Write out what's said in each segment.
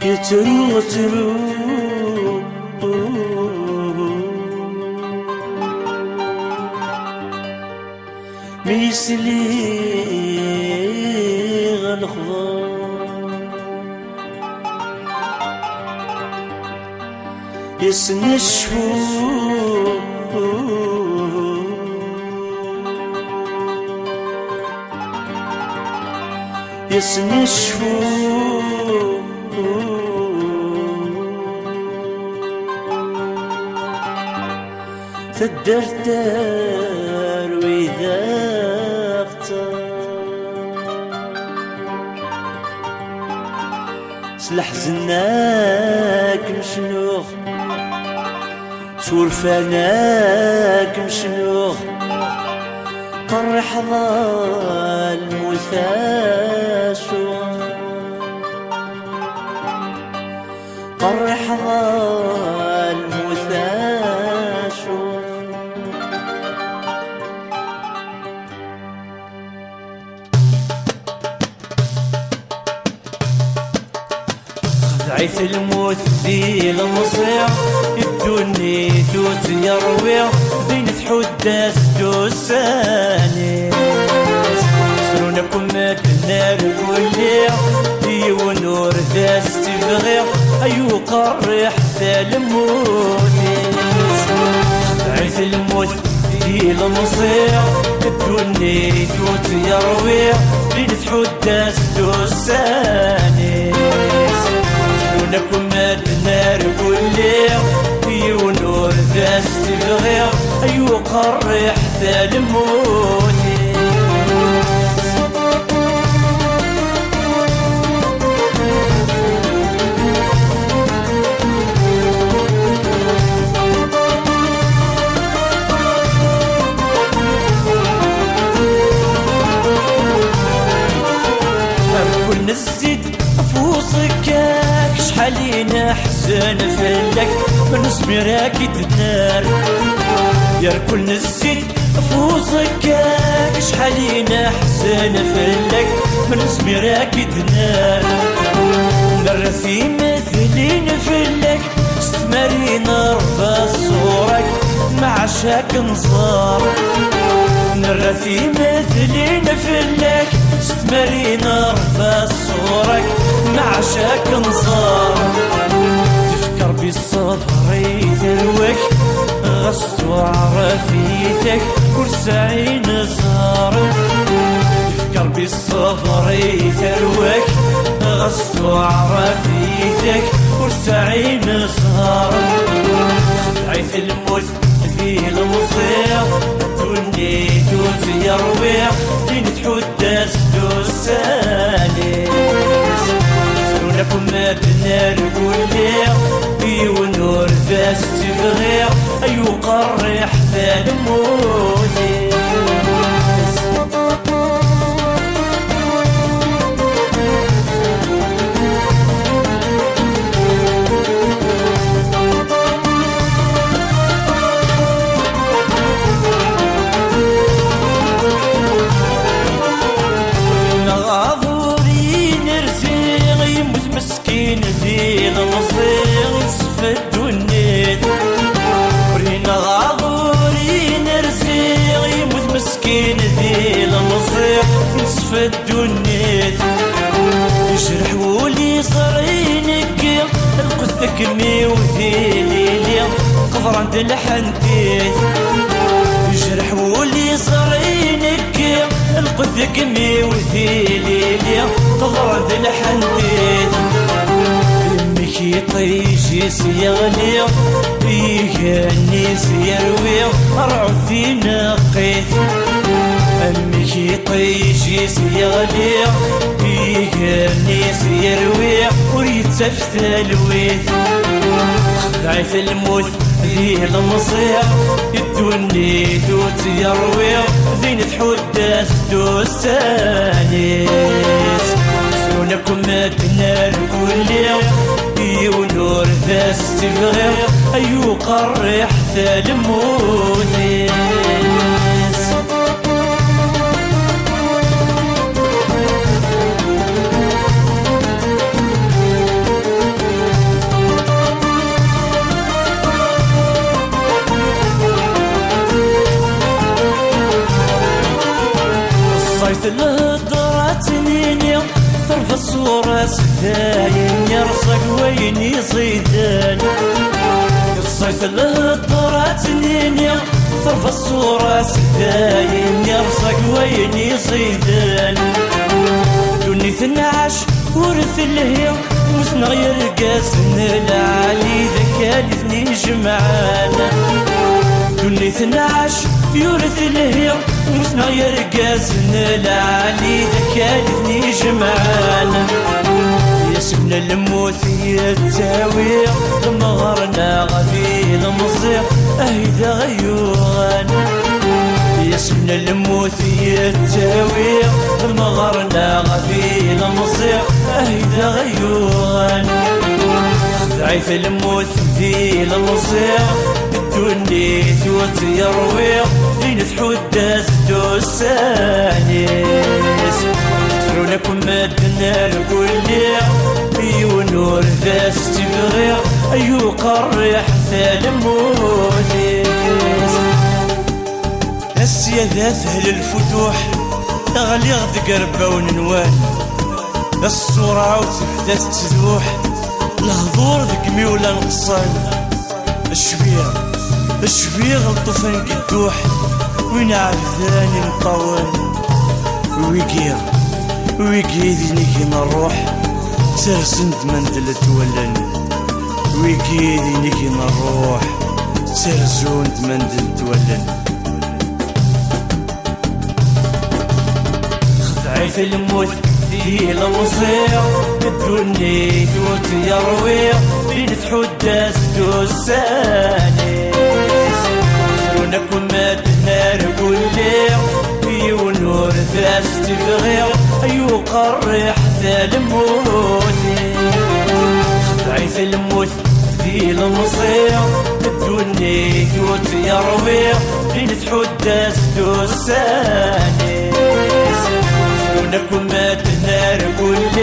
يترو ميسلي الخضار يسن الشفوق يسن الشفوق تدردر وإذا اختار سلح زناك مشنوخ سورفاناك مشنوخ قرح ظل مثاشوا قرح ظل مثاشوا خذعي في الموت ذي المصير الدنيا دوت يروي بين تحدث دوساني سرونكم النار كلي ديون ونور داس تبغي أيو قرح ذا الموتي خذعي في الموت ذي المصير الدنيا دوت يروي بين تحدث دوساني سرونكم النار كلي ونور ذاس تبغي أيو قرح ذا الموتي كل نزيد فوصك شحالي نحزن فلك من صبرك النار يا كل نزيد فوصك شحالي نحزن فلك من صبرك النار نر في مثلين فلك استمري نرفع صورك مع شاك نصار نر في مثلين فلك استمري نرفع صورك مع شاك نصار تفكر بالصبر يدروك غصت وعرفيتك كرسعي نصار تفكر بالصبر يدروك غصت وعرفيتك كرسعي نصار خذعي في الموت في المصير دني توت يرويع دين تحدث دوساني سرونكم النار كلي ونور ذاس تبغي أيو قرح ذا الموتي ذي المصير نصف الدنيا ورينا غاضوري نرزيغ يموت مسكين ذي المصير نصف الدنيا يجرح ولي صرينك القثك ميوذي ليلي قبر عند الحنتيت يجرح ولي صرينك القثك ميوذي ليلي قبر عند الحنتيت يطيش يغلي يغني يروي رعو في نقيت أمك يطيش يغلي يقرني يرويح ويتسفت الويث خدعت الموت ذي المصير يدوني دوت يرويح ذين تحدث دوستانيس سونكم النار كل ونور ذا استبغير أيو قرح ذا الموتيس صيت الهضرة تنيني طرف الصورة سداين يرصق ويني صيدان صيت الهضرة تنيني طرف الصورة سداين يرصق ويني صيدان دوني ثنعش ورث الهيم وثنغير قاسن العالي ذكالتني جمعانا دوني ثنعش يورث الهيم وثنغير قاسن العالي ذكالتني جمعانا يسمنا الموت يتساوي مغرنا غفي المصير اهيدا غيوغان يسمنا الموت يتساوي مغرنا غفي المصير اهيدا غيوغان خدعيت الموت ذي المصير الدني توت يرويق لين تحدث دوسانيس ترونكم الدنيا الكل ونور ذا استبغير أيو قرح ذا الموتيس هسيا ذات أهل الفتوح أغلي غد قربة وننوان الصورة وتحدث تذوح الهضور ذك ميولا نقصان الشبيغ الطفن قدوح وين عبثاني نطوان ويقي ذينيك نروح سرسنت مندل تولن ويقي ذينيك نروح سرسنت مندل تولن خدعيت الموت ذي المصير الدني توت يرويق لين تحدث دوسانيس سرونكم النار كل ونور ذا استبغير أيو قرح ذا الموتيس خدعيت الموت ذي المصير الدني توت يرويق لين تحدث دوسانيس سرونكم النار كل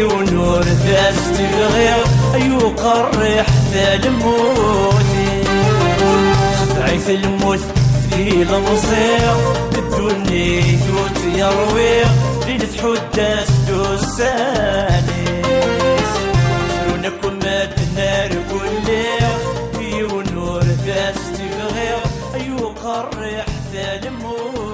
ونور ذا استبغير أيو قرح ذا الموتيس خدعيت الموت ذي المصير الدني توت يرويق لين تحدث دوسانيس سرونكم النار كل ونور ذا استبغير أيو قرح ذا الموت